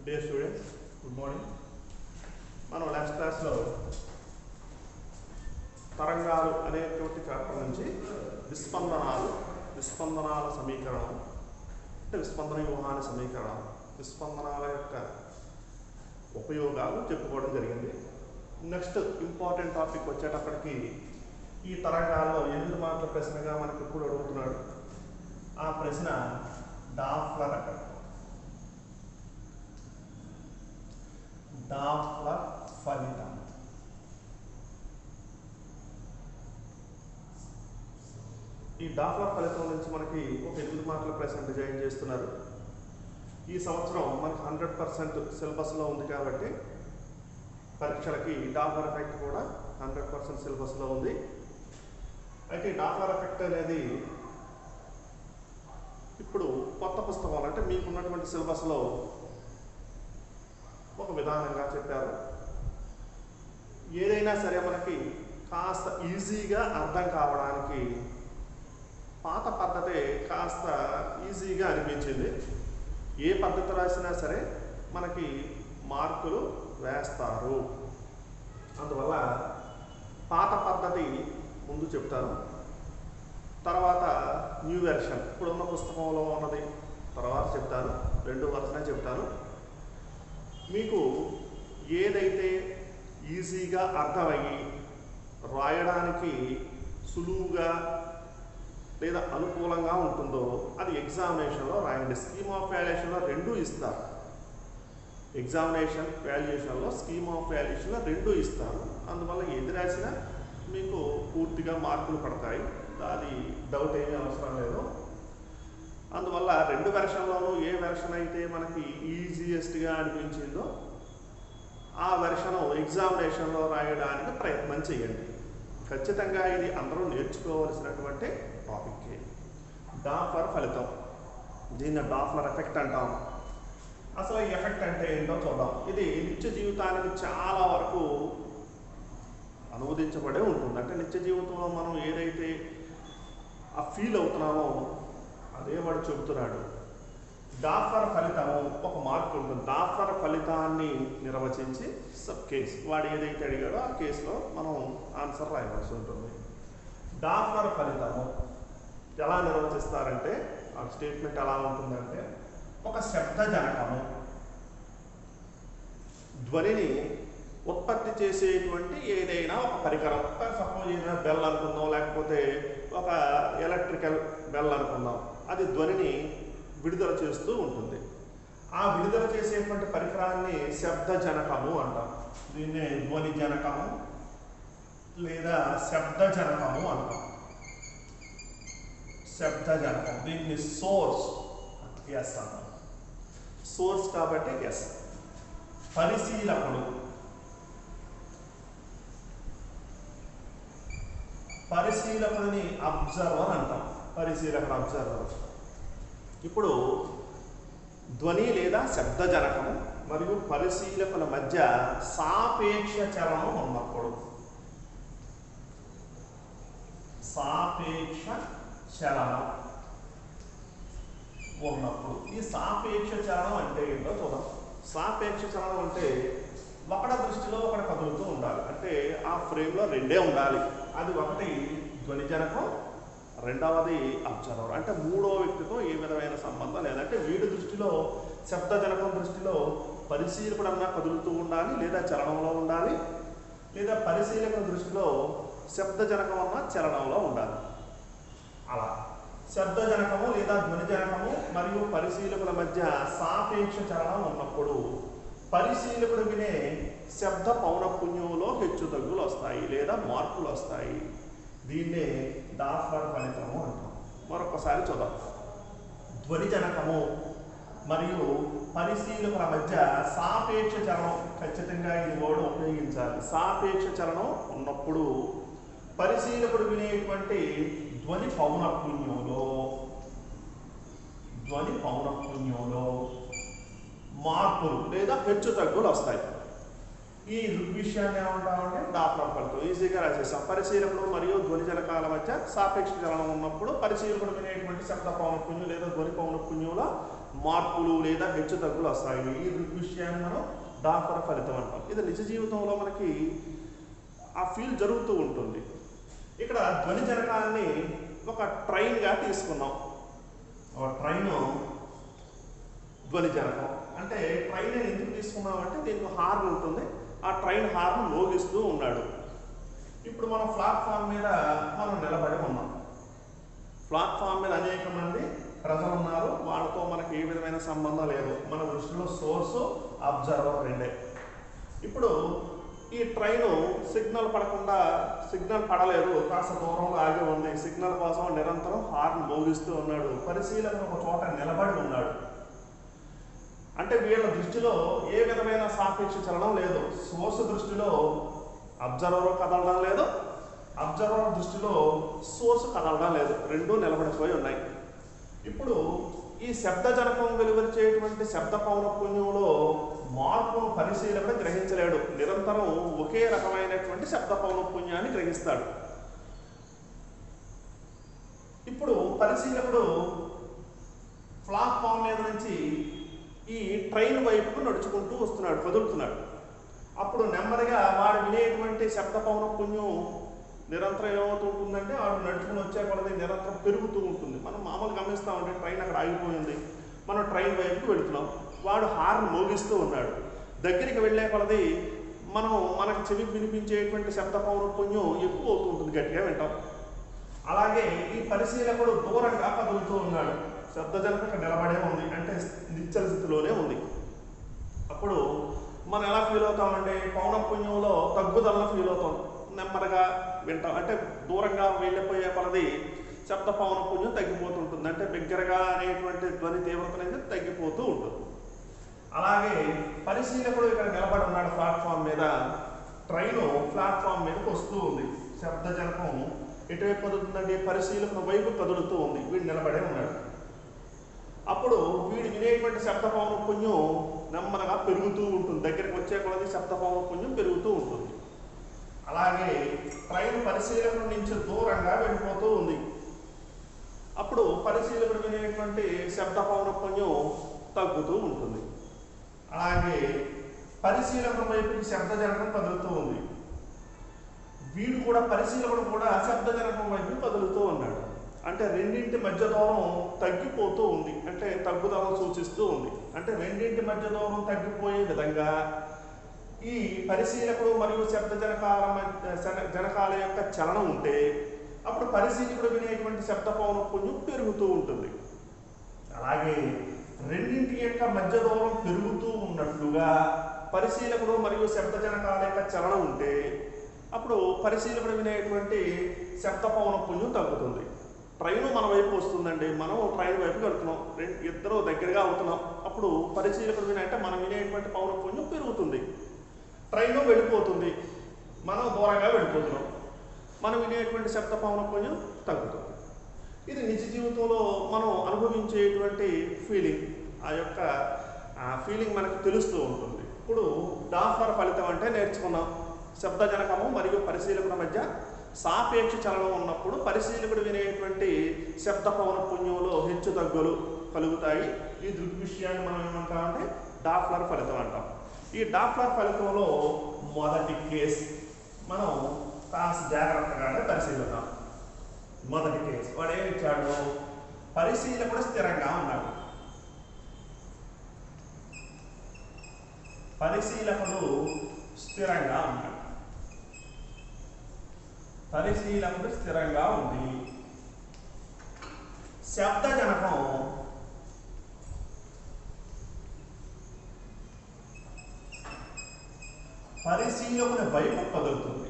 Dear students, good morning. మనం last క్లాస్లో తరంగాలు అనేటువంటి చాప్టర్ నుంచి విస్పందనాల సమీకరణం అంటే విస్పందన వ్యూహాల సమీకరణం విస్పందనాల యొక్క ఉపయోగాలు చెప్పుకోవడం జరిగింది. నెక్స్ట్ ఇంపార్టెంట్ టాపిక్ వచ్చేటప్పటికి ఈ తరంగాల్లో 8 మార్కుల ప్రశ్నగా మనకు ఇప్పుడు అడుగుతున్నాడు. ఆ ప్రశ్న డాప్లర్ ఎఫెక్ట్. డాప్లర్ ఫలితం. ఈ డాప్లర్ ఫలితం నుంచి మనకి ఒక 8 మార్కుల ప్రశ్న డిజైన్ చేస్తున్నారు. ఈ సంవత్సరం మనకి 100% సిలబస్లో ఉంది కాబట్టి పరీక్షలకి డాప్లర్ ఎఫెక్ట్ కూడా 100% సిలబస్లో ఉంది. అయితే డాప్లర్ ఎఫెక్ట్ అనేది ఇప్పుడు కొత్త పుస్తకాలు అంటే మీకున్నటువంటి సిలబస్లో ఒక విధానంగా చెప్పారు. ఏదైనా సరే మనకి కాస్త ఈజీగా అర్థం కావడానికి పాత పద్ధతే కాస్త ఈజీగా అనిపించింది. ఏ పద్ధతి రాసినా సరే మనకి మార్కులు వేస్తారు. అందువల్ల పాత పద్ధతి ముందు చెప్తాను, తర్వాత న్యూ వెర్షన్ ఇప్పుడున్న పుస్తకంలో ఉన్నది తర్వాత చెప్తాను. 2 వరుసనే చెప్తాను. మీకు ఏదైతే ఈజీగా అర్థమయ్యి రాయడానికి సులువుగా లేదా అనుకూలంగా ఉంటుందో అది ఎగ్జామినేషన్లో రాయండి. స్కీమ్ ఆఫ్ వాల్యుయేషన్లో 2 ఇస్తారు. ఎగ్జామినేషన్ వాల్యుయేషన్లో స్కీమ్ ఆఫ్ వాల్యుయేషన్లో 2 ఇస్తారు. అందువల్ల ఏది రాసినా మీకు పూర్తిగా మార్కులు పడతాయి. అది డౌట్ ఏమీ అవసరం లేదు. అందువల్ల 2 వెర్షన్లోనూ ఏ వెర్షన్ అయితే మనకి ఈజియెస్ట్గా అనిపించిందో ఆ వెర్షను ఎగ్జామినేషన్లో రాయడానికి ప్రయత్నం చేయండి. ఖచ్చితంగా ఇది అందరూ నేర్చుకోవాల్సినటువంటి టాపిక్. డాప్లర్ ఫలితం, దీన్ని డాప్లర్ ఎఫెక్ట్ అంటాం. అసలు ఈ ఎఫెక్ట్ అంటే ఏంటో చూద్దాం. ఇది నిత్య జీవితానికి చాలా వరకు అనువదించబడే ఉంటుంది. అంటే నిత్య జీవితంలో మనం ఏదైతే ఆ ఫీల్ అవుతున్నామో అదే వాడు చెబుతున్నాడు. డాప్లర్ ఫలితము ఒక మార్క్ ఉంటుంది. డాప్లర్ ఫలితాన్ని నిర్వచించి సబ్ కేసు వాడు ఏదైతే అడిగాడో ఆ కేసులో మనం ఆన్సర్ రాయవలసి ఉంటుంది. డాప్లర్ ఫలితము ఎలా నిర్వచిస్తారంటే ఆ స్టేట్మెంట్ ఎలా ఉంటుందంటే ఒక శబ్దజనకము ధ్వనిని ఉత్పత్తి చేసేటువంటి ఏదైనా ఒక పరికరం, సపోజ్ ఏదైనా బెల్ అనుకుందాం, లేకపోతే ఒక ఎలక్ట్రికల్ బెల్ అనుకుందాం, అది ధ్వనిని విడుదల చేస్తూ ఉంటుంది. ఆ విడుదల చేసేటువంటి పరికరాన్ని శబ్దజనకము అంటాం. దీన్నే ధ్వని జనకము లేదా శబ్దజనకము అంటాం. శబ్దజనకం, దీన్ని సోర్స్ ఎస్ అంటాం. సోర్స్ కాబట్టి ఎస్. పరిశీలకుడు, పరిశీలకుడిని అబ్జర్వర్ అంటాం. పరిశీలకుడు అబ్జర్వర్. ఇప్పుడు ధ్వని లేదా శబ్దజనకము మరియు పరిశీలకుల మధ్య సాపేక్ష చలనం ఉన్నప్పుడు, సాపేక్ష చలనం ఉన్నప్పుడు ఈ సాపేక్ష చలనం అంటే ఏంటో చూద్దాం. సాపేక్ష చలనం అంటే ఒకటి దృష్టిలో ఒకటి కదులుతూ ఉండాలి. అంటే ఆ ఫ్రేమ్లో 2 ఉండాలి. అది ఒకటి ధ్వనిజనకం, రెండవది అబ్జర్వర్. అంటే 3వ వ్యక్తితో ఏ విధమైన సంబంధం లేదంటే వీడి దృష్టిలో శబ్దజనకం దృష్టిలో పరిశీలకుడు అన్నా కదులుతూ ఉండాలి లేదా చలనంలో ఉండాలి, లేదా పరిశీలకుల దృష్టిలో శబ్దజనకం అన్నా చలనంలో ఉండాలి. అలా శబ్దజనకము లేదా ధ్వనిజనకము మరియు పరిశీలకుల మధ్య సాపేక్ష చలనం ఉన్నప్పుడు పరిశీలకుడు వినే శబ్ద పౌనఃపున్యంలో హెచ్చుతగ్గులు వస్తాయి లేదా మార్పులు వస్తాయి. దీన్నే డాప్లర్ ఫలితము అంటాం. మరొకసారి చూద్దాం. ధ్వనిజనకము మరియు పరిశీలకుల మధ్య సాపేక్ష చలనం, ఖచ్చితంగా ఈ వర్డ్ ఉపయోగించాలి. సాపేక్ష చలనం ఉన్నప్పుడు పరిశీలకుడు వినేటువంటి ధ్వని పౌనఃపున్యంలో మార్పులు లేదా హెచ్చుతగ్గులు వస్తాయి. ఈ విషయాన్ని ఏమంటామంటే డాప్లర్ ఫలితం. ఈజీగా రాసేస్తాం. పరిశీలకుడు మరియు ధ్వనిజనకాల మధ్య సాపేక్ష చలనం ఉన్నప్పుడు పరిశీలకుడు వినేటువంటి శబ్ద పౌనఃపున్యం లేదా ధ్వని పౌనఃపున్యంలో మార్పులు లేదా హెచ్చు తగ్గులు వస్తాయి. ఈ దృగ్విషయాన్ని మనం డాఫ్లర్ ఫలితం అంటాం. ఇది నిజ జీవితంలో మనకి ఆ ఫీల్ జరుగుతూ ఉంటుంది. ఇక్కడ ధ్వని జనకాన్ని ఒక ట్రైన్గా తీసుకున్నాం. ఒక ట్రైన్ ధ్వని జనకం అంటే ట్రైన్ ఎందుకు తీసుకున్నామంటే దీనికి హార్న్ ఉంటుంది. ఆ ట్రైన్ హార్న్ మోగిస్తూ ఉన్నాడు. ఇప్పుడు మనం ప్లాట్ఫామ్ మీద మనం నిలబడి ఉన్నాం. ప్లాట్ఫామ్ మీద అనేక మంది ప్రజలు ఉన్నారు. వాళ్ళతో మనకి ఏ విధమైన సంబంధం లేదు. మన దృష్టిలో సోర్సు అబ్జర్వర్ రెండే. ఇప్పుడు ఈ ట్రైను సిగ్నల్ పడకుండా, సిగ్నల్ పడలేదు, కాస్త దూరంలో ఆగి ఉంది. సిగ్నల్ కోసం నిరంతరం హార్న్ మోగిస్తూ ఉన్నాడు. పరిశీలకుడు ఒక చోట నిలబడి ఉన్నాడు. అంటే వీళ్ళ దృష్టిలో ఏ విధమైన సాపేక్ష చలనం లేదు. సోర్స్ దృష్టిలో అబ్జర్వర్ కదలడం లేదు, అబ్జర్వర్ దృష్టిలో సోర్స్ కదలడం లేదు. రెండూ నిలబడిపోయి ఉన్నాయి. ఇప్పుడు ఈ శబ్ద జనకం వెలువరిచేటువంటి శబ్ద పౌనఃపున్యంలో మార్పును పరిశీలకుడు గ్రహించలేడు. నిరంతరం ఒకే రకమైనటువంటి శబ్ద పౌనఃపున్యాన్ని గ్రహిస్తాడు. ఇప్పుడు పరిశీలకుడు ప్లాట్ఫామ్ మీద నుంచి ఈ ట్రైన్ వైపుకు నడుచుకుంటూ వస్తున్నాడు, కదులుతున్నాడు. అప్పుడు నెమ్మదిగా వాడు వినేటువంటి శబ్ద పౌనఃపున్యం నిరంతరం ఏమవుతూ ఉంటుందంటే వాడు నడుచుకుని వచ్చే కొలది నిరంతరం పెరుగుతూ ఉంటుంది. మనం మామూలుగా గమనిస్తామంటే ట్రైన్ అక్కడ ఆగిపోయింది, మనం ట్రైన్ వైపుకి వెళుతున్నాం. వాడు హార్న్ మోగిస్తూ ఉన్నాడు. దగ్గరికి వెళ్ళే కొలది మనకు చెవికి వినిపించేటువంటి శబ్ద పౌనఃపున్యం ఎక్కువ అవుతూ ఉంటుంది, గట్టిగా వింటాం. అలాగే ఈ పరిశీలకుడు దూరంగా కదులుతూ ఉన్నాడు. శబ్దజనక నిలబడే ఉంది, అంటే నిశ్చల స్థితిలోనే ఉంది. అప్పుడు మనం ఎలా ఫీల్ అవుతామంటే పౌనఃపున్యంలో తగ్గుదలను ఫీల్ అవుతాం. నెమ్మదిగా వింటాం, అంటే దూరంగా వెళ్ళిపోయే కొలది శబ్ద పౌనఃపున్యం తగ్గిపోతుంటుంది. అంటే బిగ్గరగా అనేటువంటి ధ్వని తీవ్రత అనేది తగ్గిపోతూ ఉంటుంది. అలాగే పరిశీలకుడు ఇక్కడ నిలబడి ఉన్నాడు ప్లాట్ఫామ్ మీద. ట్రైను ప్లాట్ఫామ్ మీదకి వస్తూ ఉంది. శబ్దజనకం ఎటువైపు కదులుతుందండి? పరిశీలకుని వైపు కదులుతూ ఉంది. వీడు నిలబడే ఉన్నాడు. అప్పుడు వీడు వినేటువంటి శబ్ద పౌనఃపున్యం నెమ్మదిగా పెరుగుతూ ఉంటుంది. దగ్గరికి వచ్చే కొలది శబ్ద పౌనఃపున్యం పెరుగుతూ ఉంటుంది. అలాగే ట్రైన్ పరిశీలకుడి నుంచి దూరంగా వెళ్ళిపోతూ ఉంది. అప్పుడు పరిశీలకుడు వినేటువంటి శబ్ద పౌనఃపున్యం తగ్గుతూ ఉంటుంది. అలాగే పరిశీలకుడి వైపుకి శబ్దజనకం కదులుతూ ఉంది. వీడు కూడా పరిశీలకుడు కూడా శబ్దజనకం వైపు కదులుతూ ఉన్నాడు. అంటే రెండింటి మధ్య దూరం తగ్గిపోతూ ఉంది, అంటే తగ్గుదలను సూచిస్తూ ఉంది. అంటే రెండింటి మధ్య దూరం తగ్గిపోయే విధంగా ఈ పరిశీలకుడు మరియు శబ్ద జనకాల యొక్క చలనం ఉంటే అప్పుడు పరిశీలకుడు వినేటువంటి శబ్ద పౌనఃపున్యం పెరుగుతూ ఉంటుంది. అలాగే రెండింటి యొక్క మధ్య దూరం పెరుగుతూ ఉన్నట్లుగా పరిశీలకుడు మరియు శబ్ద జనకాల యొక్క చలనం ఉంటే అప్పుడు పరిశీలకుడు వినేటువంటి శబ్ద పౌనఃపున్యం తగ్గుతుంది. ట్రైను మన వైపు వస్తుందండి, మనం ట్రైన్ వైపు వెళ్తున్నాం, ఇద్దరు దగ్గరగా అవుతున్నాం. అప్పుడు పరిశీలకుడు అంటే మనం వినేటువంటి పౌనఃపున్యం పెరుగుతుంది. ట్రైను వెళ్ళిపోతుంది, మనం దూరంగా వెళ్ళిపోతున్నాం, మనం వినేటువంటి శబ్ద పౌనఃపున్యం తగ్గుతుంది. ఇది నిజ జీవితంలో మనం అనుభవించేటువంటి ఫీలింగ్. ఆ యొక్క ఫీలింగ్ మనకు తెలుస్తూ ఉంటుంది. ఇప్పుడు డాఫ్లర్ ఫలితం అంటే నేర్చుకున్నాం. శబ్దజనకము మరియు పరిశీలకుల మధ్య సాపేక్ష చలనం ఉన్నప్పుడు పరిశీలకుడు వినేటువంటి శబ్ద పౌనఃపున్యంలో హెచ్చు తగ్గులు కలుగుతాయి. ఈ దృగ్విషయాన్ని మనం ఏమంటామంటే డాఫ్లర్ ఫలితం అంటాం. ఈ డాఫ్లర్ ఫలితంలో మొదటి కేసు మనం కాస్త జాగ్రత్తగానే పరిశీలిద్దాం. మొదటి కేసు వాడు ఏమి ఇచ్చాడు? పరిశీలకుడు స్థిరంగా ఉన్నాడు. పరిశీలకుడు స్థిరంగా ఉన్నాడు. పరిశీలకుడు స్థిరంగా ఉంది. శబ్దజనకం పరిశీలకుని వైపు కదులుతుంది.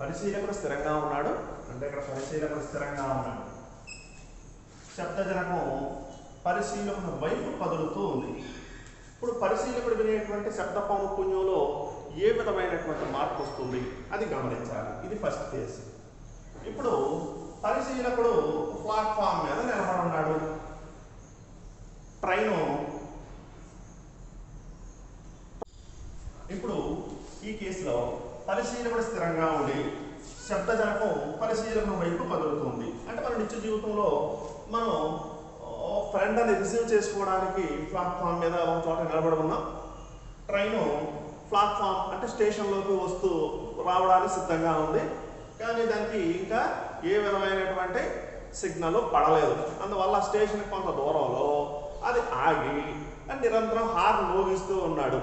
పరిశీలకుడు స్థిరంగా ఉన్నాడు అంటే ఇక్కడ పరిశీలకుడు స్థిరంగా ఉన్నాడు. శబ్దజనకం పరిశీలకుని వైపు కదులుతూ ఉంది. ఇప్పుడు పరిశీలకుడు వినేటువంటి శబ్ద పౌనఃపున్యంలో ఏ విధమైనటువంటి మార్పు వస్తుంది అది గమనించాలి. ఇది ఫస్ట్ కేస్. ఇప్పుడు పరిశీలకుడు ప్లాట్ఫామ్ మీద నిలబడి ఉన్నాడు. ట్రైను ఇప్పుడు ఈ కేసులో పరిశీలకుడు స్థిరంగా ఉండి శబ్దజనకం పరిశీలకుని వైపు కదులుతుంది. అంటే మన నిత్య జీవితంలో మనం ఫ్రెండ్ అని రిసీవ్ చేసుకోవడానికి ప్లాట్ఫామ్ మీద ఒక చోట నిలబడి ఉన్నాం. ట్రైను ప్లాట్ఫామ్ అంటే స్టేషన్లోకి వస్తూ రావడానికి సిద్ధంగా ఉంది. కానీ దానికి ఇంకా ఏ విధమైనటువంటి సిగ్నల్ పడలేదు. అందువల్ల స్టేషన్కి కొంత దూరంలో అది ఆగి నిరంతరం హార్న్ మోగిస్తూ ఉన్నాడు.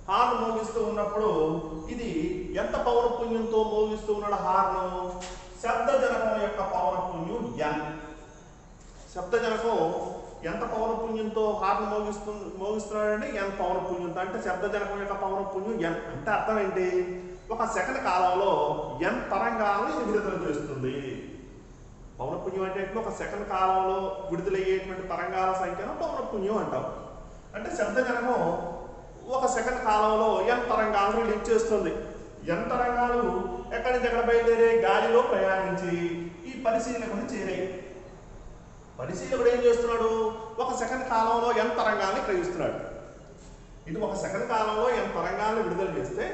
హార్న్ మోగిస్తూ ఉన్నప్పుడు ఇది ఎంత పౌనఃపున్యంతో మోగిస్తూ ఉన్నాడు హార్ను? శబ్దజనకం యొక్క పౌనఃపున్యం n. శబ్దజనకం ఎంత పౌనఃపున్యంతో హార్న్ మోగిస్తున్నాడంటే n పౌనఃపున్యంతో. అంటే శబ్దజనకం యొక్క పౌనఃపున్యం n. అంటే అర్థం ఏంటి? ఒక సెకండ్ కాలంలో n తరంగాలను ఇది విడుదల చేస్తుంది. పౌనఃపున్యం అంటే ఒక సెకండ్ కాలంలో విడుదలయ్యేటువంటి తరంగాల సంఖ్యను పౌనఃపున్యం అంటాం. అంటే శబ్దజనకం ఒక సెకండ్ కాలంలో n తరంగాలను రిలీజ్ చేస్తుంది. n తరంగాలు ఎక్కడి నుంచి ఎక్కడ బయలుదేరే? గాలిలో ప్రయాణించి ఈ పరిశీలకుని చేరాయి. పరిశీలకుడు ఏం చేస్తున్నాడు? ఒక సెకండ్ కాలంలో n తరంగాల్ని గ్రహిస్తున్నాడు. ఇది ఒక సెకండ్ కాలంలో n తరంగాలను విడుదల చేస్తే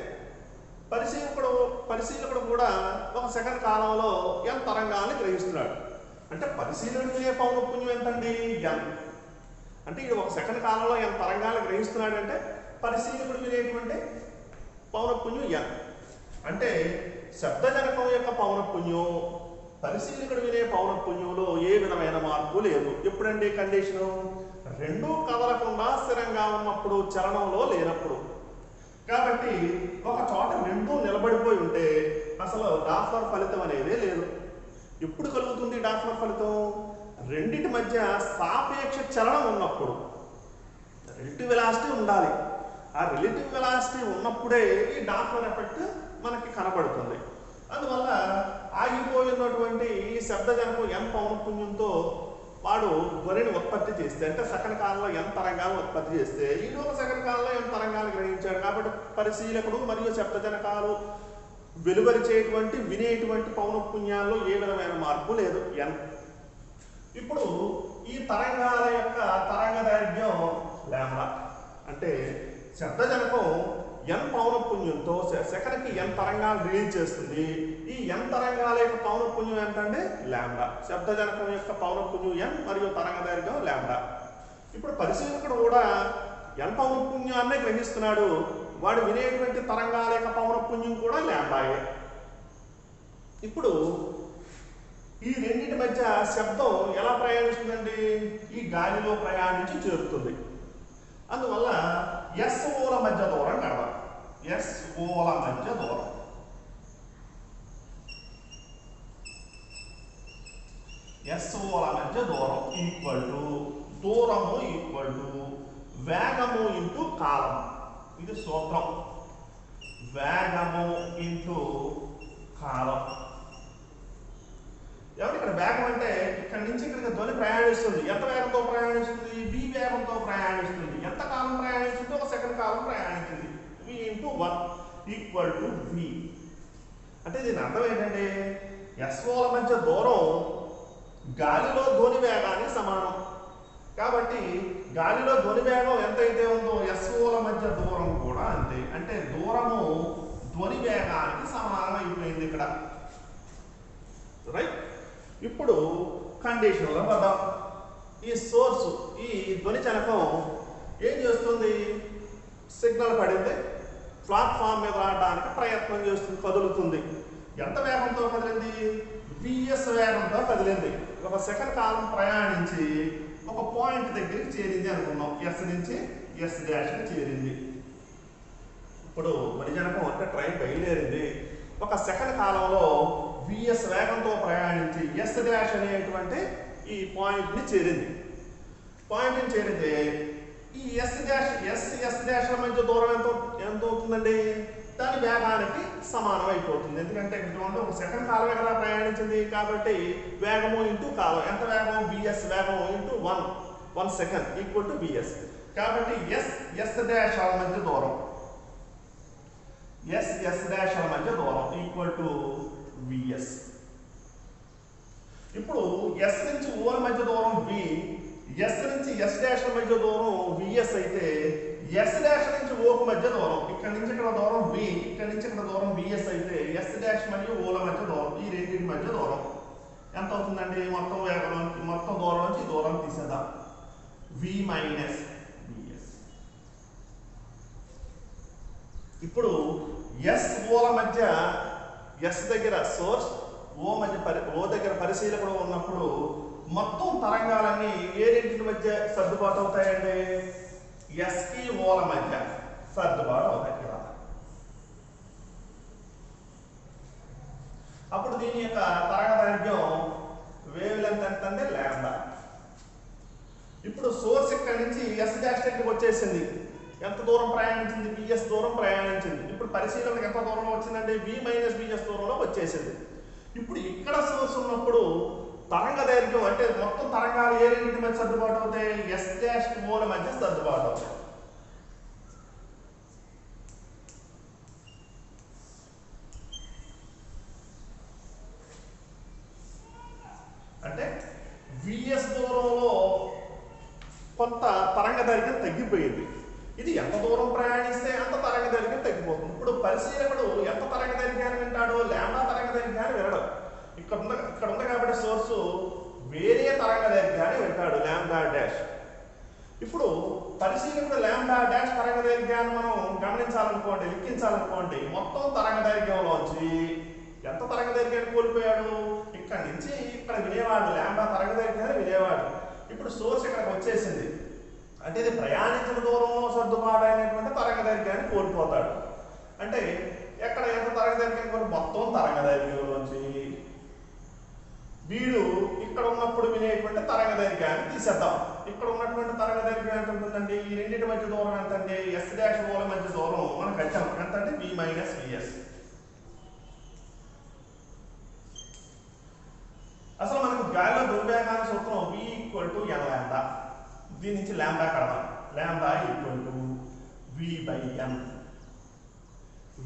పరిశీలకుడు కూడా ఒక సెకండ్ కాలంలో n తరంగాల్ని గ్రహిస్తున్నాడు. అంటే పరిశీలకుడి పౌనఃపున్యం ఎంతండి? n. అంటే ఇది ఒక సెకండ్ కాలంలో n తరంగాలను గ్రహిస్తున్నాడు. అంటే పరిశీలకుడు వినేటువంటి పౌనఃపున్యం n. అంటే శబ్దజనకం యొక్క పౌనఃపున్యం పరిశీలకుడు వినే పౌనఃపున్యంలో ఏ విధమైన మార్పు లేదు. ఎప్పుడండి కండిషను? రెండూ కదలకుండా స్థిరంగా ఉన్నప్పుడు, చలనంలో లేనప్పుడు. కాబట్టి ఒక చోట రెండూ నిలబడిపోయి ఉంటే అసలు డాప్లర్ ఫలితం అనేది లేదు. ఎప్పుడు కలుగుతుంది డాప్లర్ ఫలితం? రెండిటి మధ్య సాపేక్ష చలనం ఉన్నప్పుడు. రిలేటివ్ వెలాసిటీ ఉండాలి. ఆ రిలేటివ్ వెలాసిటీ ఉన్నప్పుడే ఈ డాప్లర్ ఎఫెక్ట్ మనకి కనబడుతుంది. అందువల్ల ఆగిపోయినటువంటి ఈ శబ్దజనకం n పౌనఃపున్యంతో వాడు ధ్వనిని ఉత్పత్తి చేస్తే, అంటే సెకండ్ కాలంలో n తరంగాలను ఉత్పత్తి చేస్తే ఈ ఒక సెకండ్ కాలంలో n తరంగాలు గ్రహించాడు. కాబట్టి పరిశీలకుడు మరియు శబ్దజనకాలు వెలువరిచేటువంటి వినేటువంటి పౌనఃపున్యాల్లో ఏ విధమైన మార్పు లేదు n. ఇప్పుడు ఈ తరంగాల యొక్క తరంగ దైర్ఘ్యం లాంబ్డా. అంటే శబ్దజనకం n పౌనఃపున్యంతో సెకండ్కి n తరంగాలు రిలీజ్ చేస్తుంది. ఈ n తరంగాల యొక్క పౌనఃపున్యం ఎంతంటే లాంబ్డా. శబ్దజనకం యొక్క పౌనఃపున్యం n మరియు తరంగ దైర్ఘ్యం లాంబ్డా. ఇప్పుడు పరిశీలకుడు కూడా n పౌనఃపున్యాన్నే గ్రహిస్తున్నాడు. వాడు వినేటువంటి తరంగాల యొక్క పౌనఃపున్యం కూడా లాంబ్డాయే. ఇప్పుడు ఈ రెండింటి మధ్య శబ్దం ఎలా ప్రయాణిస్తుందండి? ఈ గాలిలో ప్రయాణించి చేరుతుంది. అందువల్ల SOల మధ్య దూరం కడదాం. SOల మధ్య దూరం SOల మధ్య దూరం ఈక్వల్ టు దూరము ఈక్వల్ టు వేగము ఇంటూ కాలం. ఇది సూత్రం. వేగము ఇంటూ కాలం. ఏమంటే ఇక్కడ వేగం అంటే ఇక్కడి నుంచి ఇక్కడికి ధ్వని ప్రయాణిస్తుంది. ఎంత వేగంతో ప్రయాణిస్తుంది? v వేగంతో ప్రయాణిస్తుంది. ఎంత కాలం ప్రయాణిస్తుంది? ఒక సెకండ్ కాలం ప్రయాణించింది. v into 1 equal to v. అంటే దీని అర్థం ఏంటంటే SOల మధ్య దూరం గాలిలో ధ్వని వేగానికి సమానం. కాబట్టి గాలిలో ధ్వని వేగం ఎంతైతే ఉందో SOల మధ్య దూరం కూడా అంతే. అంటే దూరము ధ్వని వేగానికి సమానం అయిపోయింది ఇక్కడ. రైట్. ఇప్పుడు కండిషన్లో వద్దాం. ఈ సోర్సు ఈ ధ్వని జనకం ఏం చేస్తుంది? సిగ్నల్ పడింది, ప్లాట్ఫామ్ మీద రావడానికి ప్రయత్నం చేస్తుంది, కదులుతుంది. ఎంత వేగంతో కదిలింది? vs వేగంతో కదిలింది. ఒక సెకండ్ కాలం ప్రయాణించి ఒక పాయింట్ దగ్గరికి చేరింది అనుకున్నాం. S నుంచి S డాష్కి చేరింది. ఇప్పుడు ధ్వని జనకం అంటే ట్రైన్ బయలుదేరింది. ఒక సెకండ్ కాలంలో vs వేగంతో ప్రయాణించి S డాష్ అనేటువంటి ఈ పాయింట్ని చేరింది. పాయింట్ని చేరితే ఈ S డాష్ల మధ్య దూరం ఎంత అవుతుందండి? దాని వేగానికి సమానం అయిపోతుంది. ఎందుకంటే ఇక్కడ ఒక సెకండ్ కాలం కదా ప్రయాణించింది. కాబట్టి వేగము ఇంటూ కాలం ఎంత వేగం? vs వేగము into 1 second equal to vs. కాబట్టి S డాష్ మధ్య దూరం ఎస్ ఎస్ డాష్ మధ్య దూరం ఈక్వల్ టు విఎస్. ఇప్పుడు ఎస్ నుంచి ఓల మధ్య దూరం వి, ఎస్ నుంచి ఎస్ డాష్ మధ్య దూరం విఎస్ అయితే ఎస్ డాష్ నుంచి ఓకు మధ్య దూరం, ఇక్కడ నుంచి ఇక్కడ దూరం వి, ఇక్కడ నుంచి ఇక్కడ దూరం విఎస్ అయితే ఎస్ డాష్ మరియు ఓల మధ్య దూరం, ఈ రెండింటి మధ్య దూరం ఎంత అవుతుందండి? మొత్తం మొత్తం దూరం నుంచి దూరం తీసేద్దాం, వి మైనస్ విఎస్. ఇప్పుడు ఎస్ ఓల మధ్య, ఎస్ దగ్గర సోర్స్, ఓ దగ్గర పరిశీలకుడు ఉన్నప్పుడు మొత్తం తరంగాలన్నీ ఏ రెండింటి మధ్య సర్దుబాటు అవుతాయండి? ఎస్కి ఓల మధ్య సర్దుబాటు అవుతాయి కదా. అప్పుడు దీని యొక్క తరంగదైర్ఘ్యం వేవ్ లెంత్ ఎంత అంటే లాంబ్డా. ఇప్పుడు సోర్స్ ఇక్కడ నుంచి ఎస్ డాష్ దగ్గరికి వచ్చేసింది, ఎంత దూరం ప్రయాణించింది? విఎస్ దూరం ప్రయాణించింది. ఇప్పుడు పరిశీలనకు ఎంత దూరంలో వచ్చిందంటే వి మైనస్ విఎస్ దూరంలో వచ్చేసింది. ఇప్పుడు ఇక్కడ సోర్స్ ఉన్నప్పుడు తరంగ దైర్ఘ్యం అంటే మొత్తం తరంగాలు ఏ రెండింటి మధ్య సర్దుబాటు అవుతాయి? ఎస్ డాష్ ఓల మధ్య సర్దుబాటు అవుతాయి. అంటే విఎస్ దూరంలో కొంత తరంగ దైర్ఘ్యం తగ్గిపోయింది. ఇది ఎంత దూరం ప్రయాణిస్తే అంత తరంగ దైర్ఘ్యం తగ్గిపోతుంది. ఇప్పుడు పరిశీలకుడు ఎంత తరంగ దైర్ఘ్యాన్ని వింటాడో లాంబ్డా తరంగ దైర్ఘ్యాన్ని వినడు. ఇక్కడ ఉంది కాబట్టి సోర్సు వేరే తరంగ దైర్ఘ్యాన్ని వింటాడు, లాంబ్డా డాష్. ఇప్పుడు పరిశీలకుడు లాంబ్డా డాష్ తరంగ దైర్ఘ్యాన్ని మనం గమనించాలనుకోండి, లెక్కించాలనుకోండి, మొత్తం తరంగ దైర్ఘ్యంలోంచి ఎంత తరంగ దైర్ఘ్యాన్ని కోల్పోయాడు? ఇక్కడ నుంచి ఇక్కడ వినేవాడు, లాంబ్డా తరంగ దైర్ఘ్యాన్ని వినేవాడు. ఇప్పుడు సోర్స్ ఇక్కడికి వచ్చేసింది అంటే ఇది ప్రయాణించిన దూరంలో సర్దుబాటు అయినటువంటి తరంగ దైర్ఘ్యాన్ని కోల్పోతాడు. అంటే ఎక్కడ ఎంత తరంగ దైర్ఘ్యం కోల్పోయి మొత్తం తరంగ దైర్ఘ్యంలోంచి వీడు ఇక్కడ ఉన్నప్పుడు వినేటువంటి తరంగ దైర్ఘ్యాన్ని తీసేద్దాం. ఇక్కడ ఉన్నటువంటి తరంగ దైర్ఘ్యం ఎంత ఉంటుందండి? ఈ రెండింటి మధ్య దూరం ఎంత అంటే ఎస్ డాష్ ఓల మధ్య దూరం మనకు వచ్చాం ఎంత అంటే వి మైనస్ విఎస్. అసలు మనకు గాలిలో ద్రవ్యవేగాన్ని సూత్రం V equal to N lambda. దీని నుంచి లాంబ్డా కడదాం, lambda equal to V by N.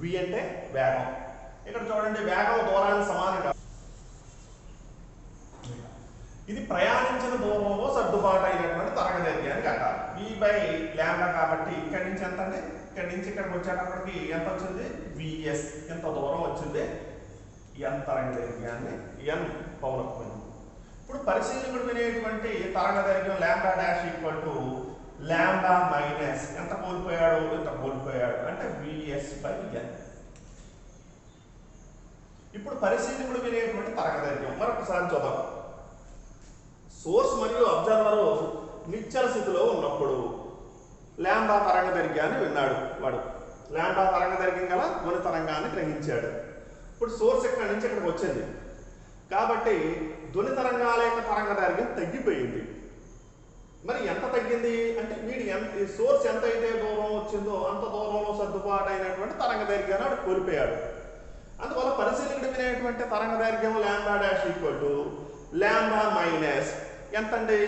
V అంటే వేగం. ఇక్కడ చూడండి వేగం దూరానికి సమానం కాదు, ఇది ప్రయాణించిన దూరంలో సర్దుబాటు అయినటువంటి తరంగ దైర్ఘ్యాన్ని కట్టాలి. వి బై లాంబ్డా కాబట్టి ఇక్కడి నుంచి ఎంత అంటే ఇక్కడి నుంచి ఇక్కడికి వచ్చేటప్పటికి ఎంత వచ్చింది? విఎస్. ఎంత దూరం వచ్చింది? ఎన్ తరంగ దైర్ఘ్యాన్ని ఎన్ పౌనఃపున్యం. ఇప్పుడు పరిశీలకుడు వినేటువంటి తరంగ దైర్ఘ్యం lambda dash equal to lambda minus ఎంత కోల్పోయాడు? ఎంత కోల్పోయాడు అంటే విఎస్ బై ఎన్. ఇప్పుడు పరిశీలకుడు వినేటువంటి తరంగ దైర్ఘ్యం మరొకసారి చూద్దాం. సోర్స్ మరియు అబ్జర్వర్ నిశ్చల స్థితిలో ఉన్నప్పుడు లాంబ్డా తరంగ దైర్ఘ్యాన్ని విన్నాడు వాడు. లాంబ్డా తరంగ దైర్ఘ్యం గల ధ్వని తరంగాన్ని గ్రహించాడు. ఇప్పుడు సోర్స్ ఇక్కడ నుంచి ఇక్కడికి వచ్చింది కాబట్టి ధ్వని తరంగాల యొక్క తరంగ దైర్ఘ్యం తగ్గిపోయింది. మరి ఎంత తగ్గింది అంటే వీడి సోర్స్ ఎంత అయితే దూరం వచ్చిందో అంత దూరంలో సర్దుబాటు అయినటువంటి తరంగ దైర్ఘ్యాన్ని వాడు కోల్పోయాడు. అందువల్ల పరిశీలకుడు వినేటువంటి తరంగ దైర్ఘ్యం lambda dash equal to lambda minus ఎంత అండి?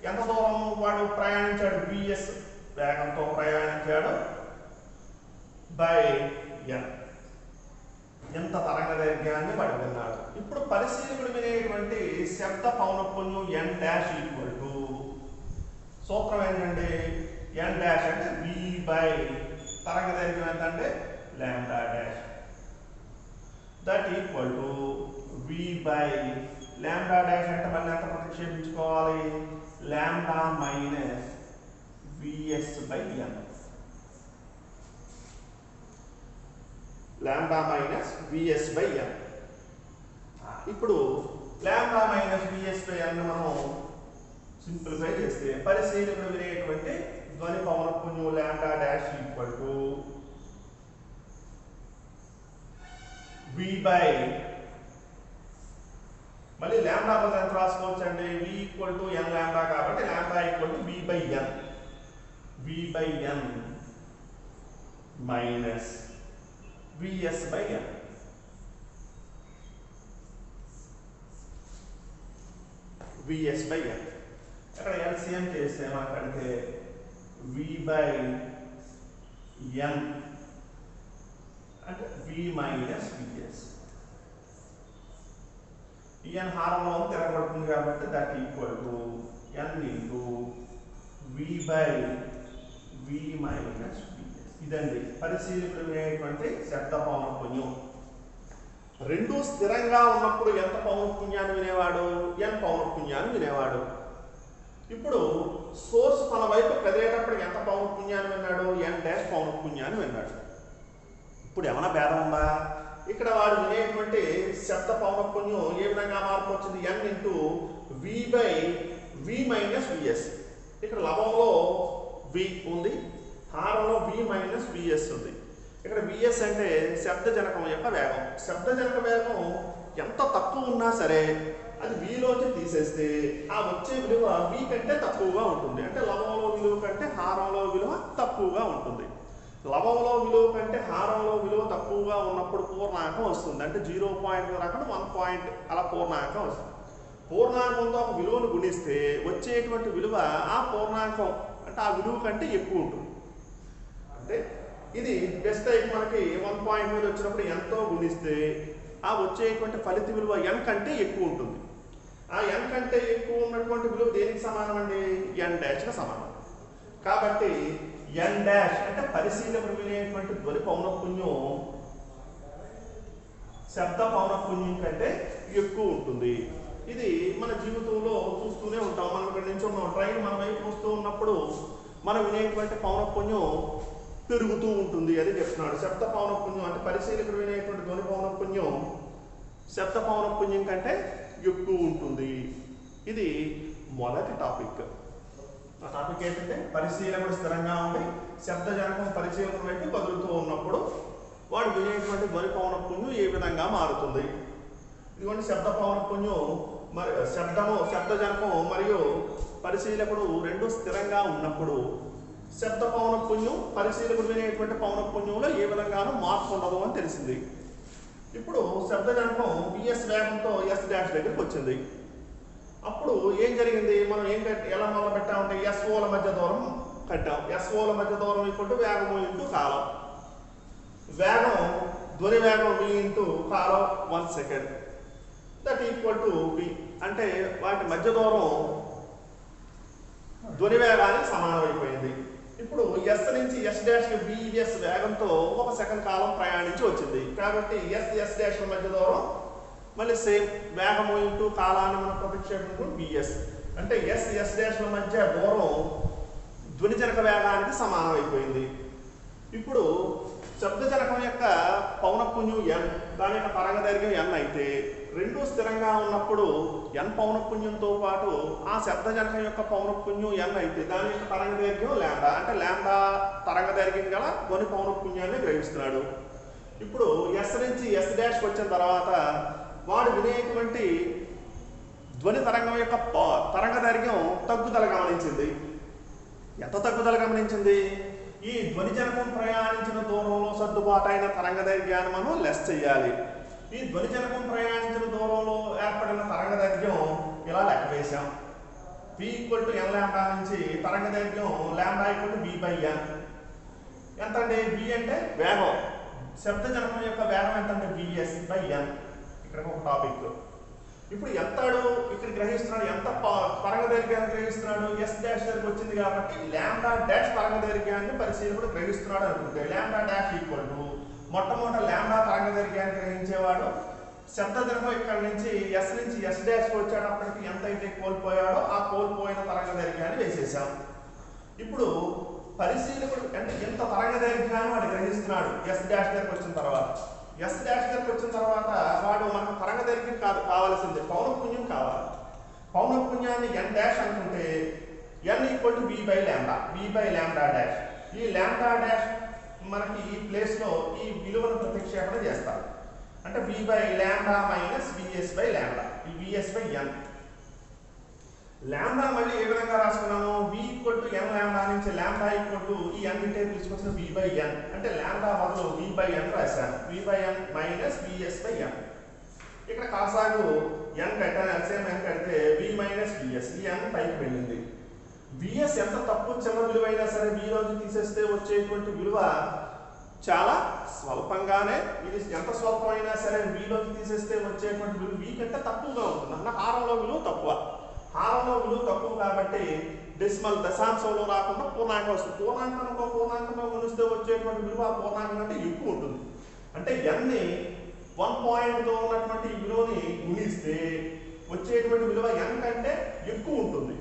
ఎంత దూరం వాడు ప్రయాణించాడు? విఎస్ వేగంతో ప్రయాణించాడు బై ఎన్. ఎంత తరంగ దైర్ఘ్యాన్ని వాడు విన్నాడు. ఇప్పుడు పరిశీలకుడు వినేటువంటి శబ్ద పౌనఃపున్యం ఎన్ డాష్ ఈక్వల్ టు సూత్రం ఏంటంటే ఎన్ డాష్ అంటే వి బై తరంగ దైర్ఘ్యం ఎంత అంటే lambda dash that equal to V by lambda dash అంటే మళ్ళీ ఎంత ప్రతిక్షేపించుకోవాలి? Lambda minus VS by N. Lambda minus VS by N. ఇప్పుడు lambda minus VS by N మనం సింప్లిఫై చేస్తే పరిశీలకుడు వినేటువంటి ధ్వని పౌనఃపున్యం lambda dash equal to V by మళ్ళీ లాంబ్డా బదులు ఎంత రాసుకోవచ్చు అండి? V equal to N lambda కాబట్టి lambda equal to V by N. V by N minus VS by N. VS by ఎన్ ఇక్కడ ఎల్సిఎం చేస్తే మనకంటే వి బై ఎన్ minus vs. ఈ n హారంలో తిరగబడుతుంది కాబట్టి that equal to n into v by v minus vs. ఇదండి పరిశీలింపబడేటువంటి శబ్ద పౌనఃపున్యం. రెండు స్థిరంగా ఉన్నప్పుడు ఎంత పౌనఃపున్యాన్ని వినేవాడు? n పౌనఃపున్యాన్ని వినేవాడు. ఇప్పుడు సోర్స్ తన వైపు కదిలేటప్పుడు ఎంత పౌనఃపున్యాన్ని విన్నాడు? n డాష్ పౌనఃపున్యాన్ని విన్నాడు. ఇప్పుడు ఏమైనా భేదం ఉందా? ఇక్కడ వాడు వినేటువంటి శబ్ద పౌనఃపున్యం ఏ విధంగా మార్పు వచ్చింది? n into v by v minus vs. ఇక్కడ లవంలో v ఉంది, హారంలో v మైనస్ vs ఉంది. ఇక్కడ vs అంటే శబ్దజనకం యొక్క వేగం. శబ్దజనక వేగం ఎంత తక్కువ ఉన్నా సరే అది vలోంచి తీసేస్తే ఆ వచ్చే విలువ v కంటే తక్కువగా ఉంటుంది. అంటే లవంలో విలువ కంటే హారంలో విలువ తక్కువగా ఉంటుంది. లవంలో విలువ కంటే హారంలో విలువ తక్కువగా ఉన్నప్పుడు పూర్ణాంకం వస్తుంది. అంటే 0.1 కాకుండా 1 పాయింట్ అలా పూర్ణాంకం వస్తుంది. పూర్ణాంకంతో ఒక విలువను గుణిస్తే వచ్చేటువంటి విలువ ఆ పూర్ణాంకం అంటే ఆ విలువ కంటే ఎక్కువ ఉంటుంది. అంటే ఇది బెస్ట్ అయితే మనకి 1 పాయింట్ మీద వచ్చినప్పుడు ఎంతో గుణిస్తే ఆ వచ్చేటువంటి ఫలిత విలువ n కంటే ఎక్కువ ఉంటుంది. ఆ n కంటే ఎక్కువ ఉన్నటువంటి విలువ దేనికి సమానం అండి? n డాష్కి సమానం. కాబట్టి n డాష్ అంటే పరిశీలింపబడేటువంటి ధ్వని పౌనఃపున్యం శబ్ద పౌనఃపున్యం కంటే ఎక్కువ ఉంటుంది. ఇది మన జీవితంలో చూస్తూనే ఉంటాం. మనం ఇక్కడ నుంచి ఉన్నాం, ట్రైన్ మన వైపు వస్తూ ఉన్నప్పుడు మనం వినేటువంటి పౌనఃపున్యం పెరుగుతూ ఉంటుంది అని చెప్తున్నాడు. శబ్ద పౌనఃపున్యం అంటే పరిశీలకుడు వినేటువంటి ధ్వని పౌనఃపున్యం శబ్ద పౌనఃపున్యం కంటే ఎక్కువ ఉంటుంది. ఇది మొదటి టాపిక్. ఆ టాపిక్ ఏంటంటే పరిశీలకుడు స్థిరంగా ఉండి శబ్దజనకం పరిశీలకుడు వైపు కదులుతూ ఉన్నప్పుడు వాడు వినేటువంటి ధ్వని పౌనఃపున్యం ఏ విధంగా మారుతుంది. ఇదిగోండి శబ్ద పౌనఃపున్యం మరి శబ్దజనకం మరియు పరిశీలకుడు రెండు స్థిరంగా ఉన్నప్పుడు శబ్ద పౌనఃపున్యం పరిశీలకుడు వినేటువంటి పౌనఃపున్యంలో ఏ విధంగానూ మార్పు ఉండదు అని తెలిసింది. ఇప్పుడు శబ్దజనకం vs వేగంతో s డాష్ దగ్గరికి వచ్చింది. అప్పుడు ఏం జరిగింది? మనం ఎలా మొదలు పెట్టామంటే SOల మధ్య దూరం కట్టాం. SOల మధ్య దూరం ఈక్వల్ టు వేగము ఇంటూ కాలం. వేగం ధ్వని వేగం v into column 1 second that equal to v. అంటే వాటి మధ్య దూరం ధ్వని వేగానికి సమానమైపోయింది. ఇప్పుడు s నుంచి s డాష్కి vs వేగంతో 1 సెకండ్ కాలం ప్రయాణించి వచ్చింది. కాబట్టి s డాష్ల మధ్య దూరం మళ్ళీ సేమ్ వేగము ఇంటూ కాలాన్ని మనం ప్రతిక్షేపించుకుని vs. అంటే s డాష్ల మధ్య దూరం ధ్వనిజనక వేగానికి సమానం అయిపోయింది. ఇప్పుడు శబ్దజనకం యొక్క పౌనఃపున్యం n, దాని యొక్క తరంగదైర్ఘ్యం n అయితే రెండు స్థిరంగా ఉన్నప్పుడు n పౌనఃపున్యంతో పాటు ఆ శబ్దజనకం యొక్క పౌనఃపున్యం n అయితే దాని యొక్క తరంగదైర్ఘ్యం లాంబ్డా. అంటే లాంబ్డా తరంగదైర్ఘ్యం గల ధ్వని పౌనఃపున్యాన్ని గ్రహిస్తున్నాడు. ఇప్పుడు s నుంచి s డాష్కి వచ్చిన తర్వాత వాడు వినేటువంటి ధ్వని తరంగం యొక్క తరంగదైర్ఘ్యం తగ్గుదల గమనించింది. ఎంత తగ్గుదల గమనించింది? ఈ ధ్వనిజనకం ప్రయాణించిన దూరంలో సర్దుబాటైన తరంగదైర్ఘ్యాన్ని మనం లెస్ చేయాలి. ఈ ధ్వనిజనకం ప్రయాణించిన దూరంలో ఏర్పడిన తరంగదైర్ఘ్యం ఇలా లెక్క వేశాం. v equal to n lambda నుంచి తరంగదైర్ఘ్యం lambda equal to v by n. ఎంత అంటే v అంటే వేగం, శబ్దజనకం యొక్క వేగం ఎంతంటే vs బై n. ఇక్కడ ఒక టాపిక్. ఇప్పుడు ఎంతాడు ఇక్కడ గ్రహిస్తున్నాడు? ఎంత తరంగదైర్ఘ్యాన్ని గ్రహిస్తున్నాడు? s డాష్ దగ్గరికి వచ్చింది కాబట్టి లాంబ్డా డాష్ తరంగదైర్ఘ్యాన్ని పరిశీలకుడు గ్రహిస్తున్నాడు అనుకుంటే లాంబ్డా డాష్ ఈక్వల్ టు మొట్టమొదటి లాంబ్డా తరంగదైర్ఘ్యాన్ని గ్రహించేవాడు శబ్దజనకం ఇక్కడ నుంచి s డాష్కి వచ్చేటప్పటికి ఎంత అయితే కోల్పోయాడో ఆ కోల్పోయిన తరంగదైర్ఘ్యాన్ని వేసేసాం. ఇప్పుడు పరిశీలకుడు అంటే ఎంత తరంగదైర్ఘ్యాన్ని వాడు గ్రహిస్తున్నాడు s డాష్ దగ్గరికి వచ్చిన తర్వాత. s డాష్ దగ్గరికి వచ్చిన తర్వాత వాడు మనకు తరంగదైర్ఘ్యం కావాల్సిందే, పౌనఃపున్యం కావాలి. పౌనఃపున్యాన్ని n డాష్ అనుకుంటే n equal to v by lambda dash. ఈ లాంబ్డా డాష్ మనకి ఈ ప్లేస్లో ఈ విలువను ప్రతిక్షేపణ చేస్తారు. అంటే v by lambda minus vs by lambda, ఈ vs బై n. లాంబ్డా మళ్ళీ ఏ విధంగా రాసుకున్నాను? v equal to n lambda నుంచి లాంబ్డా ఈక్వల్ టు ఈ n టేబుల్ తీసుకొచ్చిన v బై n. అంటే లాంబ్డా బదులు v బై n రాశాను. v by n minus vs by n. ఇక్కడ కాసాగు n కట్టాను, LCM n కడితే v మైనస్ vs. ఈ n పైకి వెళ్ళింది. vs ఎంత తక్కువ చిన్న విలువ అయినా సరే v లోంచి తీసేస్తే వచ్చేటువంటి విలువ చాలా స్వల్పంగానే, ఇది ఎంత స్వల్పమైనా సరే వీలోకి తీసేస్తే వచ్చేటువంటి విలువ వీ కంటే తక్కువగా ఉంటుంది. అన్న హారంలో విలువ తక్కువ, హారంలో విలువ తక్కువ కాబట్టి డెసిమల్ దశాంశంలో రాకుండా పూర్ణాంకం వస్తుంది. పూర్ణాంకంలో గుణిస్తే వచ్చేటువంటి విలువ ఆ పూర్ణాంకం కంటే ఎక్కువ ఉంటుంది. అంటే ఎన్ని 1 పాయింట్తో ఉన్నటువంటి ఈ విలువని గుణిస్తే వచ్చేటువంటి విలువ n కంటే ఎక్కువ ఉంటుంది.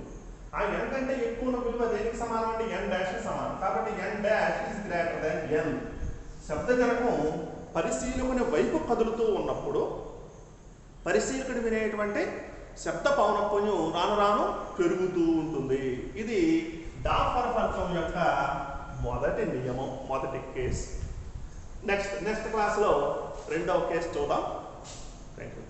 ఆ n కంటే ఎక్కువ ఉన్న విలువ దేనికి సమానం అంటే n డాష్ కి సమానం. కాబట్టి n dash is greater than n. శబ్దజనకం పరిశీలకుని వైపు కదులుతూ ఉన్నప్పుడు పరిశీలకుడు వినేటువంటి శబ్ద పౌనఃపున్యం రాను రాను పెరుగుతూ ఉంటుంది. ఇది డాల్ఫర్ ఫలితం యొక్క మొదటి నియమం, మొదటి కేసు. నెక్స్ట్ క్లాస్లో రెండవ కేసు చూద్దాం. Thank you.